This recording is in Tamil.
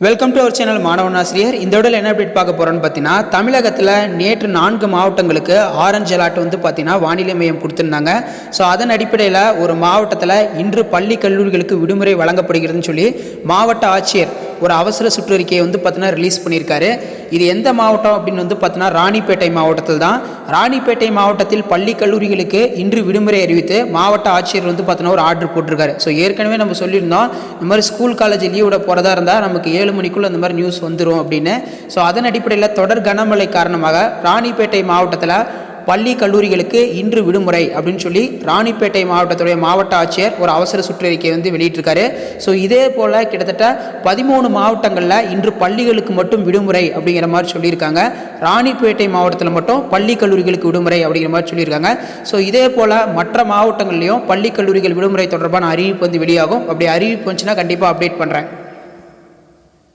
வெல்கம் டு அவர் சேனல் மாணவன் ஆசிரியர். இந்த விடல என்ன அப்டேட் பார்க்க போகிறோன்னு பார்த்தீங்கன்னா, தமிழகத்தில் நேற்று 4 மாவட்டங்களுக்கு ஆரஞ்சு அலர்ட் வந்து பார்த்தீங்கன்னா வானிலை மையம் கொடுத்துருந்தாங்க. ஸோ அதன் அடிப்படையில் ஒரு மாவட்டத்தில் இன்று பள்ளி கல்லூரிகளுக்கு விடுமுறை வழங்கப்படுகிறதுன்னு சொல்லி மாவட்ட ஆட்சியர் ஒரு அவசர சுற்றறிக்கையை வந்து பார்த்தீங்கன்னா ரிலீஸ் பண்ணியிருக்காரு. இது எந்த மாவட்டம் அப்படின்னு வந்து பார்த்தீங்கன்னா ராணிப்பேட்டை மாவட்டத்தில் தான். ராணிப்பேட்டை மாவட்டத்தில் பள்ளி கல்லூரிகளுக்கு இன்று விடுமுறை அறிவித்து மாவட்ட ஆட்சியர் வந்து பார்த்தீங்கன்னா ஒரு ஆர்டர் போட்டிருக்காரு. ஸோ ஏற்கனவே நம்ம சொல்லியிருந்தோம், இந்த மாதிரி ஸ்கூல் காலேஜ் லீவோட போகிறதா இருந்தால் நமக்கு 7 மணிக்குள்ள அந்த மாதிரி நியூஸ் வந்துடும் அப்படின்னு. ஸோ அதன் அடிப்படையில் தொடர் கனமழை காரணமாக ராணிப்பேட்டை மாவட்டத்தில் பள்ளி கல்லூரிகளுக்கு இன்று விடுமுறை அப்படின்னு சொல்லி ராணிப்பேட்டை மாவட்டத்துடைய மாவட்ட ஆட்சியர் ஒரு அவசர சுற்றறிக்கை வந்து வெளியிட்டிருக்காரு. ஸோ இதே போல் கிட்டத்தட்ட 13 மாவட்டங்களில் இன்று பள்ளிகளுக்கு மட்டும் விடுமுறை அப்படிங்கிற மாதிரி சொல்லியிருக்காங்க. ராணிப்பேட்டை மாவட்டத்தில் மட்டும் பள்ளி கல்லூரிகளுக்கு விடுமுறை அப்படிங்கிற மாதிரி சொல்லியிருக்காங்க. ஸோ இதே போல் மற்ற மாவட்டங்கள்லையும் பள்ளி கல்லூரிகள் விடுமுறை தொடர்பான அறிவிப்பு வந்து வெளியாகும். அப்படி அறிவிப்பு வந்துச்சுன்னா கண்டிப்பாக அப்டேட் பண்ணுறேன்.